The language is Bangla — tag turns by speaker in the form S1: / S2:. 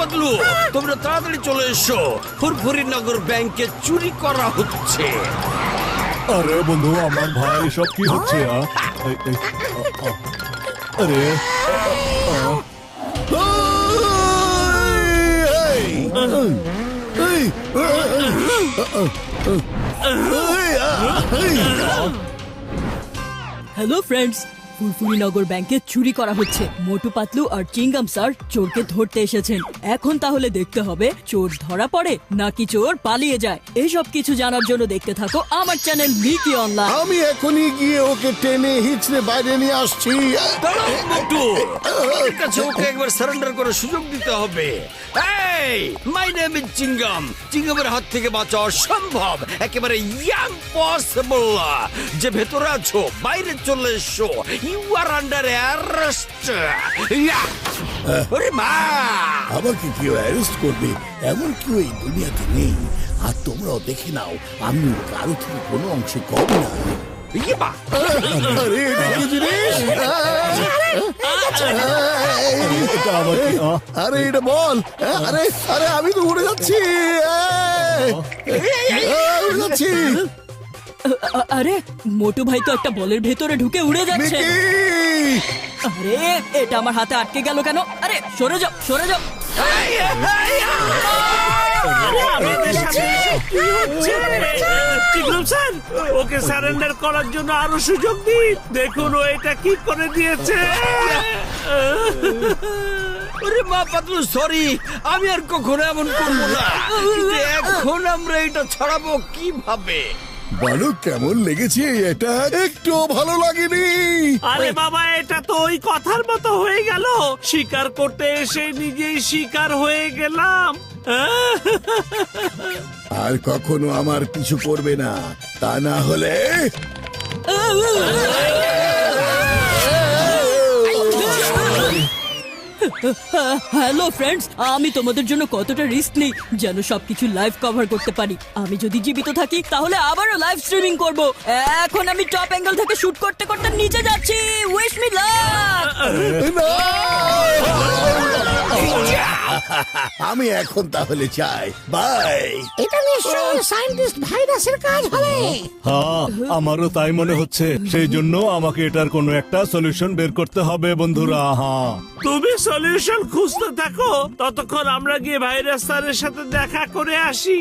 S1: বদলু, তোমরা তাড়াতাড়ি চলে এসো, ফুরফুরিনগর ব্যাংকে চুরি করা হচ্ছে।
S2: আরে বন্ধু, আমার ভাই সব কি হচ্ছে? আরে
S3: হ্যালো ফ্রেন্ডস, ফুরফুরিনগর ব্যাংকে চুরি করা হচ্ছে। মোটু পাতলু আর চিংগাম স্যার চোরকে ধরতে এসেছেন। এখন তাহলে দেখতে হবে চোর ধরা পড়ে নাকি চোর পালিয়ে যায়। এসব কিছু জানার জন্য দেখতে থাকো আমার চ্যানেল মিকি অনলাইন।
S4: আমি এখনই গিয়ে ওকে টেনে হিচড়ে বাইরে নিয়ে আসছি।
S1: দাঁড়াও মোটু, আমার কাছে ওকে একবার সারেন্ডার করার সুযোগ দিতে হবে। এই, মাই নেম ইজ চিংগাম। চিংগামের হাত থেকে বাঁচা অসম্ভব, একেবারে ইম্পসিবল। যে ভেতরে আছো বাইরে চলে এসো, ইউ আর আন্ডার অ্যারেস্ট। ওরে মা,
S4: আমাকে কেউ অ্যারেস্ট করবে এমন কেউ এই দুনিয়াতে নেই। আর তোমরাও দেখে নাও, আমি কারো থেকে কোনো অংশে কম না।
S1: ইয়ে মা,
S4: আরে এটা কি জিনিস?
S2: এটা আবার কি?
S4: আরে এটা বল। আরে আরে আমি তো উড়ে যাচ্ছি, উড়ে যাচ্ছি।
S3: আরে মোটু ভাই তো একটা বলের ভেতরে ঢুকে উড়ে যাচ্ছে।
S4: মিকি!
S3: আরে এটা আমার হাতে আটকে গেল কেন? আরে সরে যাও, সরে যাও।
S5: ওকে সারেন্ডার করার জন্য আরো সুযোগ দিন। দেখুন ও এটা কি করে দিয়েছে।
S1: ওরে মা পাতলু, সরি, আমি আর কখনো এমন করবো না। কিন্তু এখন আমরা এটা ছড়াবো কিভাবে?
S4: বলো কেমন লেগেছে এটা? একটু ভালো লাগেনি।
S5: আরে বাবা, এটা তো ওই কথার মতো হয়ে গেল। শিকার করতে এসে নিজেই শিকার হয়ে গেলাম।
S4: আর কখনো আমার পিছু করবে না, তা না হলে
S3: হ্যালো ফ্রেন্ডস, আমি তোমাদের জন্য কতটা রিস্ক নেই যেন সবকিছু লাইভ কভার করতে পারি। আমি যদি জীবিত থাকি তাহলে আবারও লাইভ স্ট্রিমিং করব। এখন আমি টপ অ্যাঙ্গেল থেকে শুট করতে করতে নিচে যাচ্ছি। Wish me luck.
S4: আমি এখন তাহলে চাই বাই।
S6: এটা নিশ্চয়ই সায়েন্টিস্ট ভাইরাসের কাজ হবে।
S2: হ্যাঁ, আমারও তাই মনে হচ্ছে। সেই জন্য আমাকে এটার কোনো একটা সলিউশন বের করতে হবে বন্ধুরা। হ্যাঁ,
S5: তুমি সলিউশন খুঁজতে থাকো, ততক্ষণ আমরা গিয়ে ভাইরাস স্যারের সাথে দেখা করে আসি।